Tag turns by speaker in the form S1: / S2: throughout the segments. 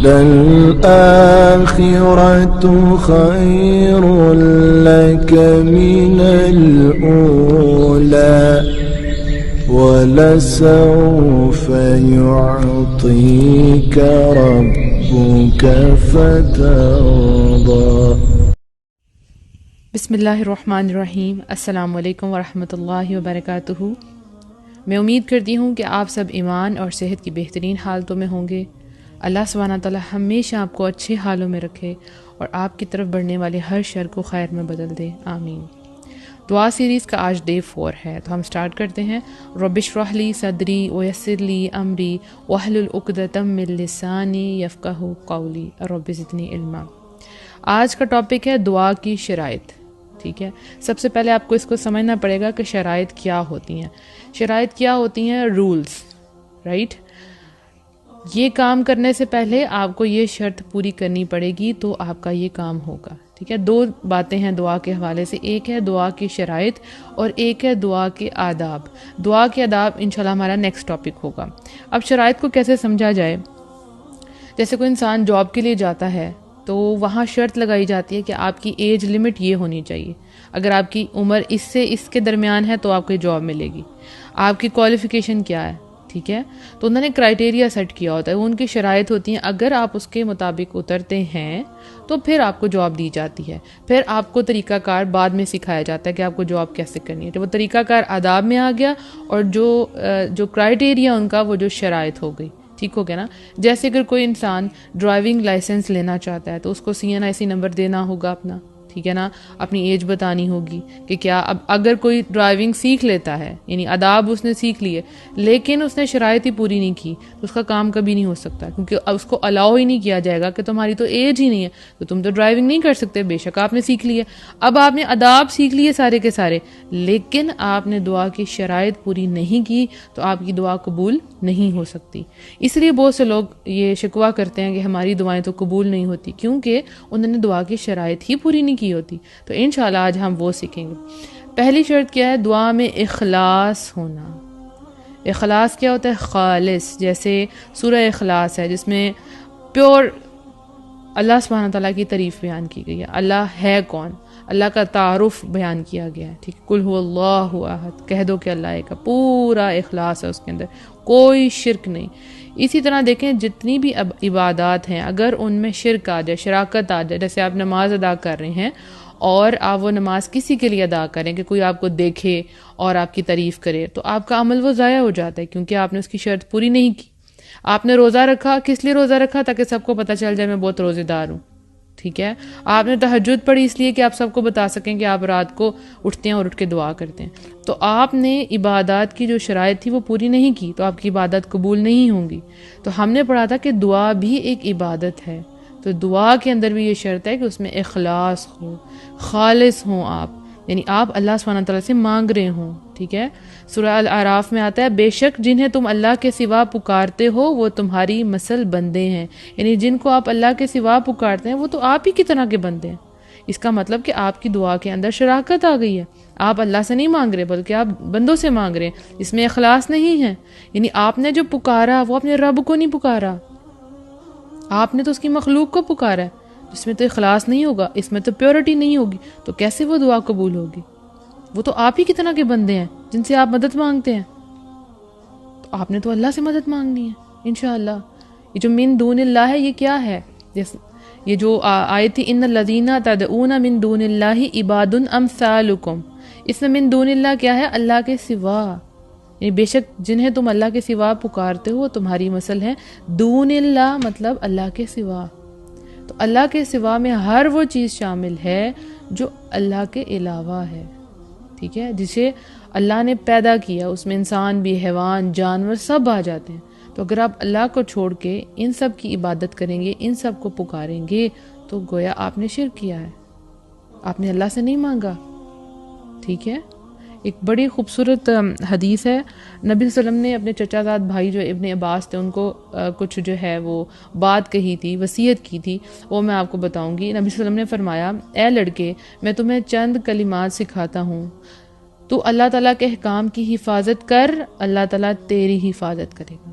S1: للآخرة خير لك من الأولى ولسوف يعطيك ربك فترضى۔
S2: بسم اللہ الرحمن الرحیم۔ السلام علیکم ورحمۃ اللہ وبرکاتہ۔ میں امید کرتی ہوں کہ آپ سب ایمان اور صحت کی بہترین حالتوں میں ہوں گے۔ اللہ سبحانہ تعالیٰ ہمیشہ آپ کو اچھے حالوں میں رکھے اور آپ کی طرف بڑھنے والے ہر شر کو خیر میں بدل دے، آمین۔ دعا سیریز کا آج ڈے 4 ہے، تو ہم سٹارٹ کرتے ہیں۔ رب اشرح لی صدری ویسر لی امری واحلل عقدۃ من لسانی یفقہوا قولی رب زدنی علما۔ آج کا ٹاپک ہے دعا کی شرائط، ٹھیک ہے۔ سب سے پہلے آپ کو اس کو سمجھنا پڑے گا کہ شرائط کیا ہوتی ہیں۔ شرائط کیا ہوتی ہیں؟ Rules, right. یہ کام کرنے سے پہلے آپ کو یہ شرط پوری کرنی پڑے گی تو آپ کا یہ کام ہوگا، ٹھیک ہے۔ دو باتیں ہیں دعا کے حوالے سے، ایک ہے دعا کی شرائط اور ایک ہے دعا کے آداب۔ دعا کے آداب انشاءاللہ ہمارا نیکسٹ ٹاپک ہوگا۔ اب شرائط کو کیسے سمجھا جائے؟ جیسے کوئی انسان جاب کے لیے جاتا ہے تو وہاں شرط لگائی جاتی ہے کہ آپ کی ایج لمٹ یہ ہونی چاہیے، اگر آپ کی عمر اس سے اس کے درمیان ہے تو آپ کو جاب ملے گی۔ آپ کی کوالیفیکیشن کیا ہے، ٹھیک ہے۔ تو انہوں نے کرائٹیریا سیٹ کیا ہوتا ہے، وہ ان کی شرائط ہوتی ہیں، اگر آپ اس کے مطابق اترتے ہیں تو پھر آپ کو جاب دی جاتی ہے۔ پھر آپ کو طریقہ کار بعد میں سکھایا جاتا ہے کہ آپ کو جاب کیسے کرنی ہے۔ تو وہ طریقہ کار آداب میں آ گیا اور جو کرائٹیریا ان کا وہ جو شرائط ہو گئی، ٹھیک ہو گیا نا۔ جیسے اگر کوئی انسان ڈرائیونگ لائسنس لینا چاہتا ہے تو اس کو CNIC نمبر دینا ہوگا اپنا، ٹھیک ہے نا، اپنی ایج بتانی ہوگی کہ کیا اب اگر کوئی ڈرائیونگ سیکھ لیتا ہے، یعنی آداب اس نے سیکھ لیے لیکن اس نے شرائط ہی پوری نہیں کی تو اس کا کام کبھی نہیں ہو سکتا، کیونکہ اب اس کو الاؤ ہی نہیں کیا جائے گا کہ تمہاری تو ایج ہی نہیں ہے تو تم تو ڈرائیونگ نہیں کر سکتے۔ بے شک آپ نے سیکھ لیے، اب آپ نے آداب سیکھ لیے سارے کے سارے، لیکن آپ نے دعا کی شرائط پوری نہیں کی تو آپ کی دعا قبول نہیں ہو سکتی۔ اس لیے بہت سے لوگ یہ شکوہ کرتے ہیں کہ ہماری دعائیں تو قبول نہیں ہوتی، کیونکہ انہوں نے دعا کی شرائط ہی پوری نہیں کی ہوتی۔ تو انشاءاللہ آج ہم وہ سیکھیں گے۔ پہلی شرط کیا ہے؟ دعا میں اخلاص ہونا۔ اخلاص کیا ہوتا ہے؟ خالص، جیسے سورہ اخلاص ہے جس میں پیور اللہ سبحانہ تعالیٰ کی تعریف بیان کی گئی ہے، اللہ ہے کون، اللہ کا تعارف بیان کیا گیا ہے، ٹھیک۔ قل هو اللہ احد، کہہ دو کہ اللہ ایک ہے، پورا اخلاص ہے اس کے اندر، کوئی شرک نہیں۔ اسی طرح دیکھیں جتنی بھی عبادات ہیں اگر ان میں شرک آ جائے، شراکت آ جائے، جیسے آپ نماز ادا کر رہے ہیں اور آپ وہ نماز کسی کے لیے ادا کریں کہ کوئی آپ کو دیکھے اور آپ کی تعریف کرے تو آپ کا عمل وہ ضائع ہو جاتا ہے، کیونکہ آپ نے اس کی شرط پوری نہیں کی۔ آپ نے روزہ رکھا، کس لیے روزہ رکھا؟ تاکہ سب کو پتہ چل جائے میں بہت روزے دار ہوں، ٹھیک ہے۔ آپ نے تہجد پڑھی اس لیے کہ آپ سب کو بتا سکیں کہ آپ رات کو اٹھتے ہیں اور اٹھ کے دعا کرتے ہیں۔ تو آپ نے عبادات کی جو شرائط تھی وہ پوری نہیں کی تو آپ کی عبادت قبول نہیں ہوں گی۔ تو ہم نے پڑھا تھا کہ دعا بھی ایک عبادت ہے، تو دعا کے اندر بھی یہ شرط ہے کہ اس میں اخلاص ہو، خالص ہوں آپ، یعنی آپ اللہ سبحانہ تعالیٰ سے مانگ رہے ہوں، ٹھیک ہے۔ سورہ الاعراف میں آتا ہے بے شک جنہیں تم اللہ کے سوا پکارتے ہو وہ تمہاری مثل بندے ہیں، یعنی جن کو آپ اللہ کے سوا پکارتے ہیں وہ تو آپ ہی کی طرح کے بندے ہیں۔ اس کا مطلب کہ آپ کی دعا کے اندر شراکت آ گئی ہے، آپ اللہ سے نہیں مانگ رہے بلکہ آپ بندوں سے مانگ رہے ہیں، اس میں اخلاص نہیں ہے۔ یعنی آپ نے جو پکارا وہ اپنے رب کو نہیں پکارا، آپ نے تو اس کی مخلوق کو پکارا ہے، اس میں تو اخلاص نہیں ہوگا، اس میں تو پیورٹی نہیں ہوگی، تو کیسے وہ دعا قبول ہوگی؟ وہ تو آپ ہی کی طرح کے بندے ہیں جن سے آپ مدد مانگتے ہیں، تو آپ نے تو اللہ سے مدد مانگنی ہے انشاءاللہ۔ یہ جو من دون اللہ ہے یہ کیا ہے؟ یہ جو آیت تھی ان الذین تدعون من دون اللہ عباد امثالکم، اس میں من دون اللہ کیا ہے؟ اللہ کے سوا، یعنی بے شک جنہیں تم اللہ کے سوا پکارتے ہو وہ تمہاری مثل ہے۔ دون اللہ مطلب اللہ کے سوا، تو اللہ کے سوا میں ہر وہ چیز شامل ہے جو اللہ کے علاوہ ہے، ٹھیک ہے، جسے اللہ نے پیدا کیا، اس میں انسان بھی، حیوان، جانور سب آ جاتے ہیں۔ تو اگر آپ اللہ کو چھوڑ کے ان سب کی عبادت کریں گے، ان سب کو پکاریں گے تو گویا آپ نے شرک کیا ہے، آپ نے اللہ سے نہیں مانگا، ٹھیک ہے۔ ایک بڑی خوبصورت حدیث ہے، نبی صلی اللہ علیہ وسلم نے اپنے چچا زاد بھائی جو ابن عباس تھے ان کو کچھ جو ہے وہ بات کہی تھی، وصیت کی تھی، وہ میں آپ کو بتاؤں گی۔ نبی صلی اللہ علیہ وسلم نے فرمایا اے لڑکے میں تمہیں چند کلمات سکھاتا ہوں، تو اللہ تعالیٰ کے احکام کی حفاظت کر، اللہ تعالیٰ تیری حفاظت کرے گا۔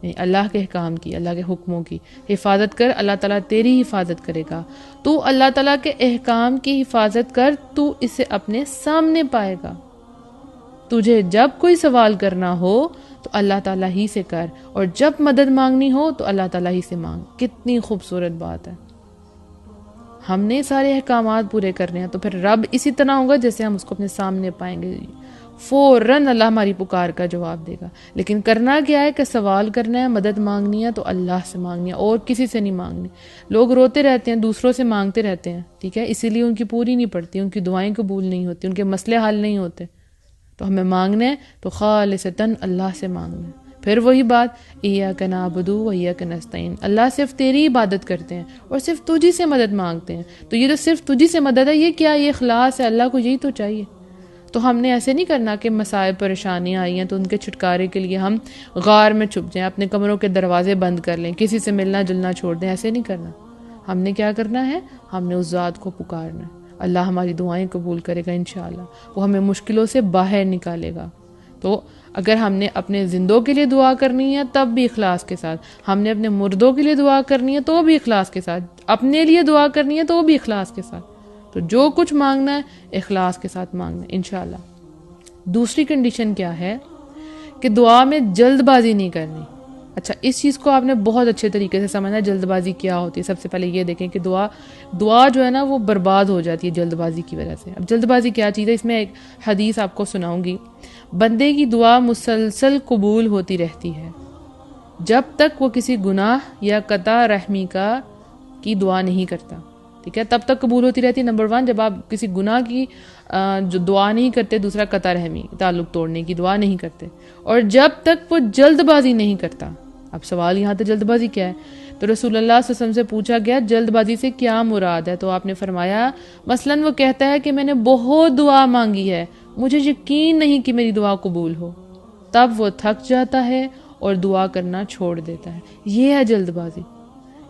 S2: یعنی اللہ کے احکام کی، اللہ کے حکموں کی حفاظت کر، اللہ تعالیٰ تیری حفاظت کرے گا۔ تو اللہ تعالیٰ کے احکام کی حفاظت کر، تو اسے اپنے سامنے پائے گا۔ تجھے جب کوئی سوال کرنا ہو تو اللہ تعالیٰ ہی سے کر، اور جب مدد مانگنی ہو تو اللہ تعالیٰ ہی سے مانگ۔ کتنی خوبصورت بات ہے۔ ہم نے سارے احکامات پورے کرنے ہیں تو پھر رب اسی طرح ہوگا جیسے ہم اس کو اپنے سامنے پائیں گے، فوراً اللہ ہماری پکار کا جواب دے گا۔ لیکن کرنا کیا ہے کہ سوال کرنا ہے، مدد مانگنی ہے تو اللہ سے مانگنی ہے، اور کسی سے نہیں مانگنی۔ لوگ روتے رہتے ہیں، دوسروں سے مانگتے رہتے ہیں، ٹھیک ہے، اسی لیے ان کی پوری نہیں پڑتی، ان کی دعائیں قبول نہیں ہوتی، ان کے مسئلے حل نہیں ہوتے۔ تو ہمیں مانگنا ہے تو خالصتاً اللہ سے مانگنا ہے۔ پھر وہی بات، ایاک نعبد و ایاک نستعین، اللہ صرف تیری عبادت کرتے ہیں اور صرف تجھی سے مدد مانگتے ہیں۔ تو یہ جو صرف تجھی سے مدد ہے، یہ کیا؟ یہ اخلاص ہے، اللہ کو یہی تو چاہیے۔ تو ہم نے ایسے نہیں کرنا کہ مسائل پریشانیاں آئی ہیں تو ان کے چھٹکارے کے لیے ہم غار میں چھپ جائیں، اپنے کمروں کے دروازے بند کر لیں، کسی سے ملنا جلنا چھوڑ دیں، ایسے نہیں کرنا۔ ہم نے کیا کرنا ہے؟ ہم نے اس ذات کو پکارنا ہے۔ اللہ ہماری دعائیں قبول کرے گا انشاءاللہ، وہ ہمیں مشکلوں سے باہر نکالے گا۔ تو اگر ہم نے اپنے زندوں کے لیے دعا کرنی ہے تب بھی اخلاص کے ساتھ، ہم نے اپنے مردوں کے لیے دعا کرنی ہے تو بھی اخلاص کے ساتھ، اپنے لیے دعا کرنی ہے تو بھی اخلاص کے ساتھ۔ تو جو کچھ مانگنا ہے اخلاص کے ساتھ مانگنا ہے انشاءاللہ۔ دوسری کنڈیشن کیا ہے کہ دعا میں جلد بازی نہیں کرنی۔ اچھا، اس چیز کو آپ نے بہت اچھے طریقے سے سمجھنا ہے، جلد بازی کیا ہوتی ہے۔ سب سے پہلے یہ دیکھیں کہ دعا جو ہے نا وہ برباد ہو جاتی ہے جلد بازی کی وجہ سے۔ اب جلد بازی کیا چیز ہے؟ اس میں ایک حدیث آپ کو سناؤں گی۔ بندے کی دعا مسلسل قبول ہوتی رہتی ہے جب تک وہ کسی گناہ یا قطع رحمی کی دعا نہیں کرتا، ٹھیک ہے، تب تک قبول ہوتی رہتی ہے۔ نمبر 1، جب آپ کسی گناہ کی جو دعا نہیں کرتے، دوسرا قطع رحمی تعلق توڑنے کی دعا نہیں کرتے، اور جب تک وہ جلد بازی نہیں کرتا۔ اب سوال یہاں تو جلد بازی کیا ہے؟ تو رسول اللہ صلی اللہ علیہ وسلم سے پوچھا گیا جلد بازی سے کیا مراد ہے؟ تو آپ نے فرمایا مثلاً وہ کہتا ہے کہ میں نے بہت دعا مانگی ہے، مجھے یقین نہیں کہ میری دعا قبول ہو، تب وہ تھک جاتا ہے اور دعا کرنا چھوڑ دیتا ہے۔ یہ ہے جلد بازی۔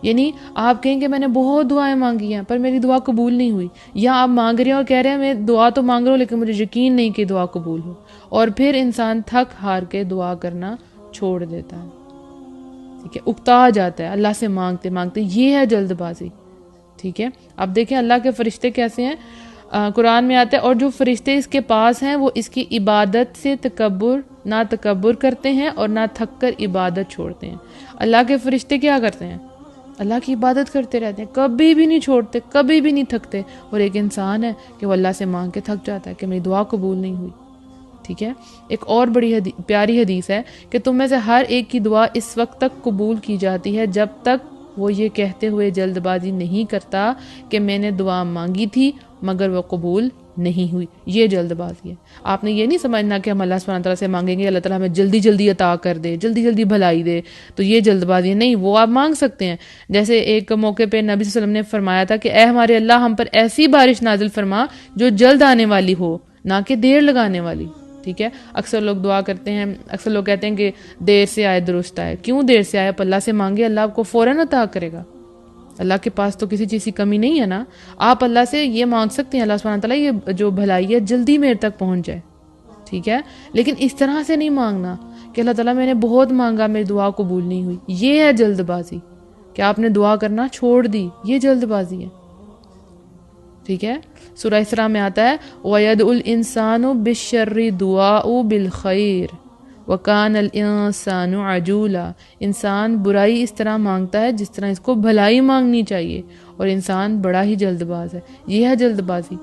S2: یعنی آپ کہیں کہ میں نے بہت دعائیں مانگی ہیں پر میری دعا قبول نہیں ہوئی، یا آپ مانگ رہے ہیں اور کہہ رہے ہیں میں دعا تو مانگ رہا ہوں لیکن مجھے یقین نہیں کہ دعا قبول ہو، اور پھر انسان تھک ہار کے دعا کرنا چھوڑ دیتا ہے، ٹھیک ہے، اکتا جاتا ہے اللہ سے مانگتے مانگتے۔ یہ ہے جلد بازی، ٹھیک ہے۔ اب دیکھیں اللہ کے فرشتے کیسے ہیں، قرآن میں آتا ہے اور جو فرشتے اس کے پاس ہیں وہ اس کی عبادت سے نہ تکبر کرتے ہیں اور نہ تھک کر عبادت چھوڑتے ہیں۔ اللہ کے فرشتے کیا کرتے ہیں؟ اللہ کی عبادت کرتے رہتے ہیں، کبھی بھی نہیں چھوڑتے، کبھی بھی نہیں تھکتے۔ اور ایک انسان ہے کہ وہ اللہ سے مانگ کے تھک جاتا ہے کہ میری دعا قبول نہیں ہوئی، ٹھیک ہے۔ ایک اور بڑی پیاری حدیث ہے کہ تم میں سے ہر ایک کی دعا اس وقت تک قبول کی جاتی ہے جب تک وہ یہ کہتے ہوئے جلد بازی نہیں کرتا کہ میں نے دعا مانگی تھی مگر وہ قبول نہیں ہوئی۔ یہ جلد بازی ہے۔ آپ نے یہ نہیں سمجھنا کہ ہم اللہ سبحانہ تعالیٰ سے مانگیں گے اللہ تعالیٰ ہمیں جلدی جلدی عطا کر دے، جلدی جلدی بھلائی دے، تو یہ جلد بازی ہے نہیں۔ وہ آپ مانگ سکتے ہیں، جیسے ایک موقع پہ نبی صلی اللہ علیہ وسلم نے فرمایا تھا کہ اے ہمارے اللہ ہم پر ایسی بارش نازل فرما جو جلد آنے والی ہو نہ کہ دیر لگانے والی، ٹھیک ہے۔ اکثر لوگ دعا کرتے ہیں، اکثر لوگ کہتے ہیں کہ دیر سے آئے درست آئے۔ کیوں دیر سے آئے؟ اللہ سے مانگے، اللہ آپ کو فوراً عطا کرے گا۔ اللہ کے پاس تو کسی چیز کی کمی نہیں ہے نا۔ آپ اللہ سے یہ مانگ سکتے ہیں اللہ سبحانہ تعالیٰ یہ جو بھلائی ہے جلدی میرے تک پہنچ جائے، ٹھیک ہے، لیکن اس طرح سے نہیں مانگنا کہ اللہ تعالیٰ میں نے بہت مانگا میری دعا قبول نہیں ہوئی۔ یہ ہے جلد بازی کہ آپ نے دعا کرنا چھوڑ دی، یہ جلد بازی ہے، ٹھیک ہے۔ سورہ اسراء میں آتا ہے وَيَدْعُ الْإِنسَانُ بِالشَّرِّ دُعَاءُ بِالْخَيْرِ وَكَانَ الْإِنسَانُ عَجُولًا۔ انسان برائی اس طرح مانگتا ہے جس طرح اس کو بھلائی مانگنی چاہیے، اور انسان بڑا ہی جلد باز ہے۔ یہ ہے جلد بازی۔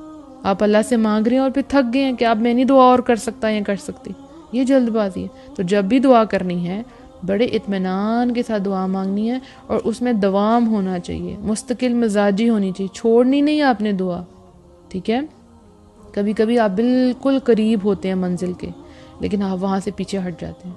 S2: آپ اللہ سے مانگ رہے ہیں اور پھر تھک گئے ہیں کہ اب میں نہیں دعا اور کر سکتا یا کر سکتی، یہ جلد بازی ہے۔ تو جب بھی دعا کرنی ہے بڑے اطمینان کے ساتھ دعا مانگنی ہے، اور اس میں دوام ہونا چاہیے، مستقل مزاجی ہونی چاہیے، چھوڑنی نہیں ہے آپ نے دعا، ٹھیک ہے۔ کبھی کبھی آپ بالکل قریب ہوتے ہیں منزل کے لیکن آپ وہاں سے پیچھے ہٹ جاتے ہیں،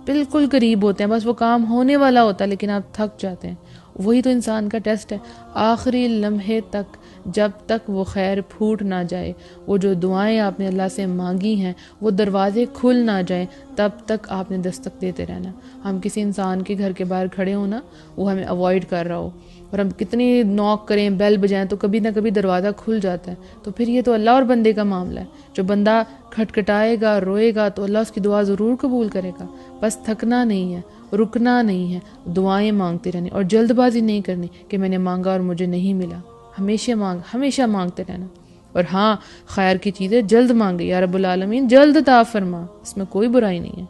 S2: بالکل قریب ہوتے ہیں، بس وہ کام ہونے والا ہوتا ہے لیکن آپ تھک جاتے ہیں۔ وہی تو انسان کا ٹیسٹ ہے، آخری لمحے تک جب تک وہ خیر پھوٹ نہ جائے، وہ جو دعائیں آپ نے اللہ سے مانگی ہیں وہ دروازے کھل نہ جائیں، تب تک آپ نے دستک دیتے رہنا۔ ہم کسی انسان کے گھر کے باہر کھڑے ہوں نا، وہ ہمیں اوائڈ کر رہا ہو اور ہم کتنی نوک کریں، بیل بجائیں تو کبھی نہ کبھی دروازہ کھل جاتا ہے، تو پھر یہ تو اللہ اور بندے کا معاملہ ہے۔ جو بندہ کھٹکھٹائے گا، روئے گا تو اللہ اس کی دعا ضرور قبول کرے گا، بس تھکنا نہیں ہے، رکنا نہیں ہے، دعائیں مانگتے رہنے اور جلد بازی نہیں کرنی کہ میں نے مانگا اور مجھے نہیں ملا. ہمیشہ مانگتے رہنا. اور ہاں، خیر کی چیزیں جلد مانگے، یا رب العالمین جلد عطا فرما، اس میں کوئی برائی نہیں ہے.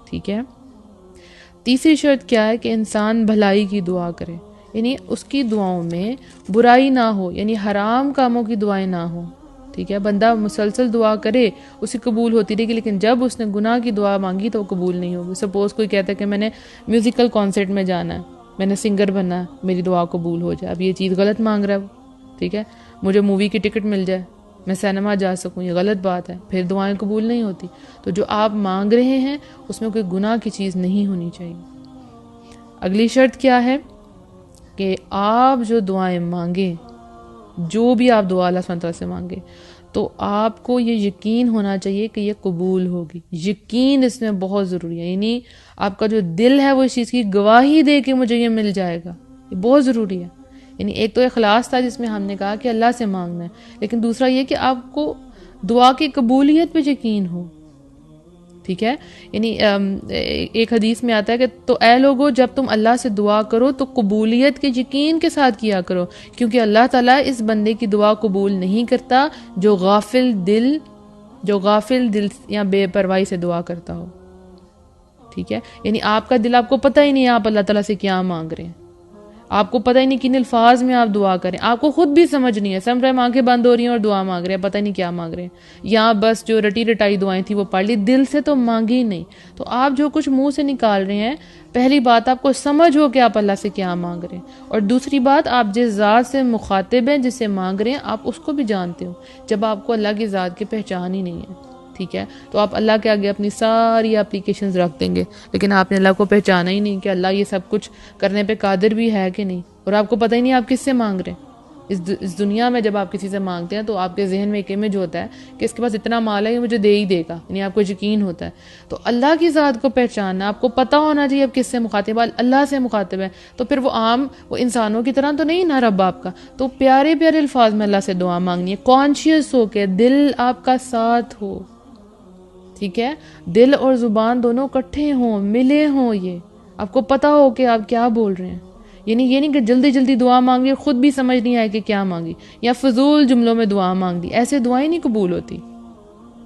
S2: ٹھیک ہے. تیسری شرط کیا ہے کہ انسان بھلائی کی دعا کرے، یعنی اس کی دعاؤں میں برائی نہ ہو، یعنی حرام کاموں کی دعائیں نہ ہوں. ٹھیک ہے. بندہ مسلسل دعا کرے، اسے قبول ہوتی رہے گی، لیکن جب اس نے گناہ کی دعا مانگی تو وہ قبول نہیں ہوگی. سپوز کوئی کہتا ہے کہ میں نے میوزیکل کانسرٹ میں جانا ہے، میں نے سنگر بننا ہے، میری دعا قبول ہو جائے. اب یہ چیز غلط مانگ رہا ہے وہ. ٹھیک ہے. مجھے مووی کی ٹکٹ مل جائے، میں سینما جا سکوں، یہ غلط بات ہے، پھر دعائیں قبول نہیں ہوتی. تو جو آپ مانگ رہے ہیں اس میں کوئی گناہ کی چیز نہیں ہونی چاہیے. اگلی شرط کیا ہے کہ آپ جو دعائیں مانگیں، جو بھی آپ دعا اللہ سبحانہ تعالیٰ سے مانگیں، تو آپ کو یہ یقین ہونا چاہیے کہ یہ قبول ہوگی. یقین اس میں بہت ضروری ہے. یعنی آپ کا جو دل ہے وہ اس چیز کی گواہی دے کہ مجھے یہ مل جائے گا، یہ بہت ضروری ہے. یعنی ایک تو اخلاص تھا جس میں ہم نے کہا کہ اللہ سے مانگنا ہے، لیکن دوسرا یہ کہ آپ کو دعا کی قبولیت پہ یقین ہو. ٹھیک ہے. یعنی ایک حدیث میں آتا ہے کہ تو اے لوگو، جب تم اللہ سے دعا کرو تو قبولیت کے یقین کے ساتھ کیا کرو، کیونکہ اللہ تعالیٰ اس بندے کی دعا قبول نہیں کرتا جو غافل دل یا بے پرواہی سے دعا کرتا ہو. ٹھیک ہے. یعنی آپ کا دل، آپ کو پتہ ہی نہیں ہے آپ اللہ تعالیٰ سے کیا مانگ رہے ہیں، آپ کو پتہ ہی نہیں کن الفاظ میں آپ دعا کریں، آپ کو خود بھی سمجھ نہیں ہے. سم ٹائم آنکھیں بند ہو رہی ہیں اور دعا مانگ رہے ہیں، پتہ نہیں کیا مانگ رہے ہیں، یا بس جو رٹی رٹائی دعائیں تھیں وہ پڑھ لی، دل سے تو مانگی ہی نہیں. تو آپ جو کچھ منہ سے نکال رہے ہیں، پہلی بات آپ کو سمجھ ہو کہ آپ اللہ سے کیا مانگ رہے ہیں، اور دوسری بات آپ جس ذات سے مخاطب ہیں، جس سے مانگ رہے ہیں، آپ اس کو بھی جانتے ہو. جب آپ کو اللہ کی ذات کی پہچان ہی نہیں ہے، ٹھیک ہے، تو آپ اللہ کے آگے اپنی ساری اپلیکیشنز رکھ دیں گے، لیکن آپ نے اللہ کو پہچانا ہی نہیں کہ اللہ یہ سب کچھ کرنے پہ قادر بھی ہے کہ نہیں، اور آپ کو پتہ ہی نہیں آپ کس سے مانگ رہے ہیں. اس دنیا میں جب آپ کسی سے مانگتے ہیں تو آپ کے ذہن میں ایک امیج ہوتا ہے کہ اس کے پاس اتنا مال ہے، یہ مجھے دے ہی دے گا، یعنی آپ کو یقین ہوتا ہے. تو اللہ کی ذات کو پہچاننا، آپ کو پتہ ہونا چاہیے آپ کس سے مخاطب، اللہ سے مخاطب ہے. تو پھر وہ انسانوں کی طرح تو نہیں نا رب آپ کا. تو پیارے پیارے الفاظ میں اللہ سے دعا مانگنی ہے، کانشیس ہو کے، دل آپ کا ساتھ ہو. ٹھیک ہے. دل اور زبان دونوں اکٹھے ہوں، ملے ہوں، یہ آپ کو پتہ ہو کہ آپ کیا بول رہے ہیں. یعنی یہ نہیں کہ جلدی جلدی دعا مانگی، خود بھی سمجھ نہیں آئے کہ کیا مانگی، یا فضول جملوں میں دعا مانگ دی. ایسے دعائیں نہیں قبول ہوتی.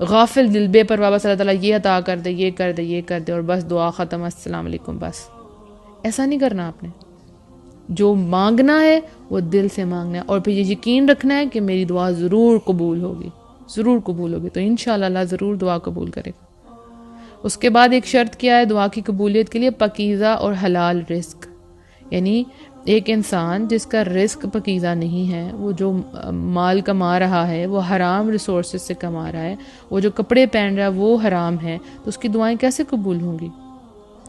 S2: غافل دل، بے پرواہ، بس اللہ تعالیٰ یہ عطا کر دے، یہ کر دے، یہ کر دے، اور بس دعا ختم، السلام علیکم، بس. ایسا نہیں کرنا آپ نے. جو مانگنا ہے وہ دل سے مانگنا ہے، اور پھر یہ یقین رکھنا ہے کہ میری دعا ضرور قبول ہوگی، ضرور قبول ہوگی. تو انشاءاللہ اللہ ضرور دعا قبول کرے گا. اس کے بعد ایک شرط کیا ہے دعا کی قبولیت کے لیے؟ پاکیزہ اور حلال رزق. یعنی ایک انسان جس کا رزق پاکیزہ نہیں ہے، وہ جو مال کما رہا ہے وہ حرام ریسورسز سے کما رہا ہے، وہ جو کپڑے پہن رہا ہے وہ حرام ہے، تو اس کی دعائیں کیسے قبول ہوں گی؟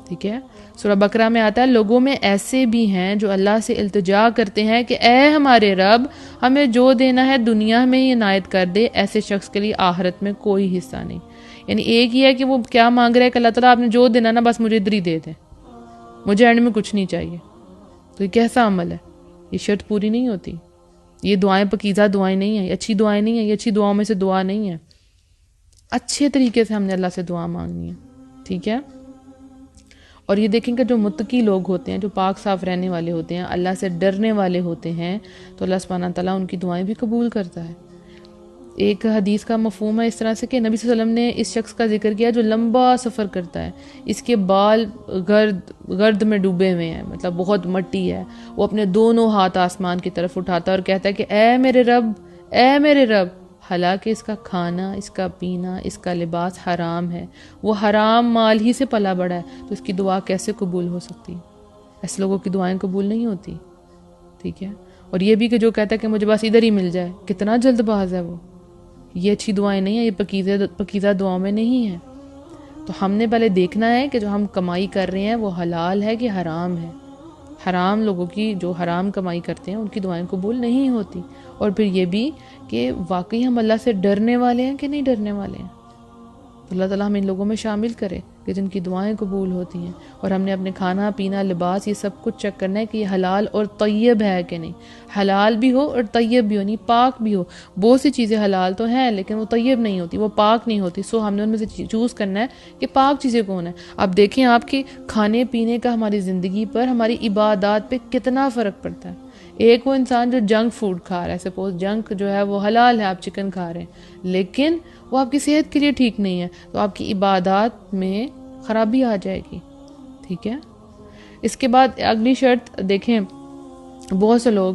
S2: ٹھیک ہے. سورہ بقرہ میں آتا ہے لوگوں میں ایسے بھی ہیں جو اللہ سے التجا کرتے ہیں کہ اے ہمارے رب، ہمیں جو دینا ہے دنیا میں ہی عنایت کر دے، ایسے شخص کے لیے آخرت میں کوئی حصہ نہیں. یعنی ایک ہی ہے کہ وہ کیا مانگ رہا ہے کہ اللہ تعالیٰ آپ نے جو دینا نا بس مجھے ادھر ہی دے دیں، مجھے اینڈ میں کچھ نہیں چاہیے. تو یہ کیسا عمل ہے؟ یہ شرط پوری نہیں ہوتی. یہ دعائیں پاکیزہ دعائیں نہیں ہیں، یہ اچھی دعائیں نہیں ہیں، یہ اچھی دعاؤں میں سے دعا نہیں ہے. اچھے طریقے سے ہم نے اللہ سے دعا مانگنی ہے. ٹھیک ہے. اور یہ دیکھیں کہ جو متقی لوگ ہوتے ہیں، جو پاک صاف رہنے والے ہوتے ہیں، اللہ سے ڈرنے والے ہوتے ہیں، تو اللہ سبحانہ تعالیٰ ان کی دعائیں بھی قبول کرتا ہے. ایک حدیث کا مفہوم ہے اس طرح سے کہ نبی صلی اللہ علیہ وسلم نے اس شخص کا ذکر کیا جو لمبا سفر کرتا ہے، اس کے بال گرد میں ڈوبے ہوئے ہیں، مطلب بہت مٹی ہے، وہ اپنے دونوں ہاتھ آسمان کی طرف اٹھاتا ہے اور کہتا ہے کہ اے میرے رب، اے میرے رب، حالانکہ اس کا کھانا، اس کا پینا، اس کا لباس حرام ہے، وہ حرام مال ہی سے پلا بڑا ہے، تو اس کی دعا کیسے قبول ہو سکتی؟ ایسے لوگوں کی دعائیں قبول نہیں ہوتی. ٹھیک ہے. اور یہ بھی کہ جو کہتا ہے کہ مجھے بس ادھر ہی مل جائے، کتنا جلد باز ہے وہ. یہ اچھی دعائیں نہیں ہیں، یہ پاکیزہ دعاؤں میں نہیں ہیں. تو ہم نے پہلے دیکھنا ہے کہ جو ہم کمائی کر رہے ہیں وہ حلال ہے کہ حرام ہے. حرام لوگوں کی، جو حرام کمائی کرتے ہیں ان کی دعائیں قبول نہیں ہوتی. اور پھر یہ بھی کہ واقعی ہم اللہ سے ڈرنے والے ہیں کہ نہیں ڈرنے والے ہیں. تو اللہ تعالیٰ ہم ان لوگوں میں شامل کرے کہ جن کی دعائیں قبول ہوتی ہیں، اور ہم نے اپنے کھانا پینا لباس یہ سب کچھ چیک کرنا ہے کہ یہ حلال اور طیب ہے کہ نہیں، حلال بھی ہو اور طیب بھی ہو، نہیں پاک بھی ہو۔ بہت سی چیزیں حلال تو ہیں لیکن وہ طیب نہیں ہوتی، وہ پاک نہیں ہوتی، سو ہم نے ان میں سے چوز کرنا ہے کہ پاک چیزیں کون ہیں۔ اب دیکھیں آپ کے کھانے پینے کا ہماری زندگی پر، ہماری عبادات پہ کتنا فرق پڑتا ہے۔ ایک وہ انسان جو جنک فوڈ کھا رہا ہے، سپوز جنک جو ہے وہ حلال ہے، آپ چکن کھا رہے ہیں لیکن وہ آپ کی صحت کے لیے ٹھیک نہیں ہے، تو آپ کی عبادات میں خرابی آ جائے گی، ٹھیک ہے۔ اس کے بعد اگلی شرط دیکھیں، بہت سے لوگ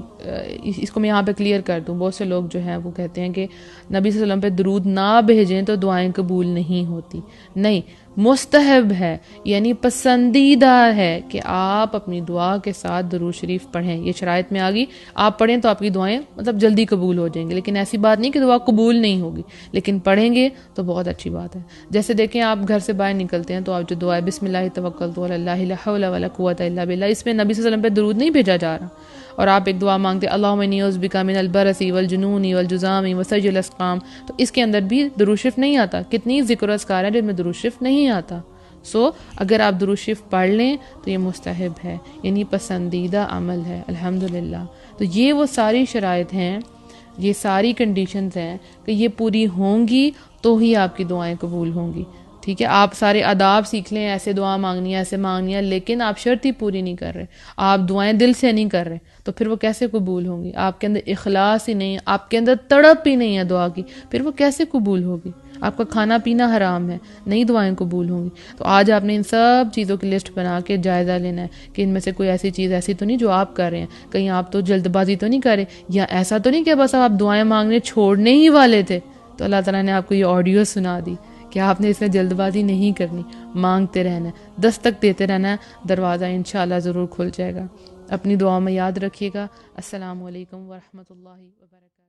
S2: اس کو میں یہاں پہ کلیئر کر دوں، بہت سے لوگ جو ہیں وہ کہتے ہیں کہ نبی صلی اللہ علیہ وسلم پہ درود نہ بھیجیں تو دعائیں قبول نہیں ہوتی۔ نہیں، مستحب ہے، یعنی پسندیدہ ہے کہ آپ اپنی دعا کے ساتھ درود شریف پڑھیں، یہ شرائط میں آ گئی، آپ پڑھیں تو آپ کی دعائیں مطلب جلدی قبول ہو جائیں گی، لیکن ایسی بات نہیں کہ دعا قبول نہیں ہوگی، لیکن پڑھیں گے تو بہت اچھی بات ہے۔ جیسے دیکھیں آپ گھر سے باہر نکلتے ہیں تو آپ جو دعا ہے بسم اللہ توکلت علی اللہ لا حول ولا قوۃ الا باللہ، اس میں نبی صلی اللہ علیہ وسلم پہ درود نہیں بھیجا جا رہا، اور آپ ایک دعا مانگتے اللہم انی اعوذ بک من البرص والجنون والجذام وسیء الاسقام، تو اس کے اندر بھی درود شریف نہیں آتا۔ کتنی ذکر و اذکار ہیں جن میں درود شریف نہیں آتا۔ سو اگر آپ درود شریف پڑھ لیں تو یہ مستحب ہے، یعنی پسندیدہ عمل ہے، الحمدللہ۔ تو یہ وہ ساری شرائط ہیں، یہ ساری کنڈیشنز ہیں کہ یہ پوری ہوں گی تو ہی آپ کی دعائیں قبول ہوں گی، ٹھیک ہے۔ آپ سارے آداب سیکھ لیں، ایسے دعا مانگنی ہے، ایسے مانگنی ہے، لیکن آپ شرط ہی پوری نہیں کر رہے، آپ دعائیں دل سے نہیں کر رہے، تو پھر وہ کیسے قبول ہوں گی؟ آپ کے اندر اخلاص ہی نہیں ہے، آپ کے اندر تڑپ ہی نہیں ہے دعا کی، پھر وہ کیسے قبول ہوگی؟ آپ کا کھانا پینا حرام ہے، نہیں دعائیں قبول ہوں گی۔ تو آج آپ نے ان سب چیزوں کی لسٹ بنا کے جائزہ لینا ہے کہ ان میں سے کوئی ایسی چیز ایسی تو نہیں جو آپ کر رہے ہیں، کہیں آپ تو جلد بازی تو نہیں کر رہے، یا ایسا تو نہیں کہ بس آپ دعائیں مانگنے چھوڑنے ہی والے تھے تو اللہ تعالیٰ نے آپ کو یہ آڈیو سنا دی کہ آپ نے اس میں جلد بازی نہیں کرنی، مانگتے رہنا ہے، دستک دیتے رہنا ہے، دروازہ انشاءاللہ ضرور کھل جائے گا۔ اپنی دعا میں یاد رکھیے گا۔ السلام علیکم ورحمۃ اللہ وبرکاتہ۔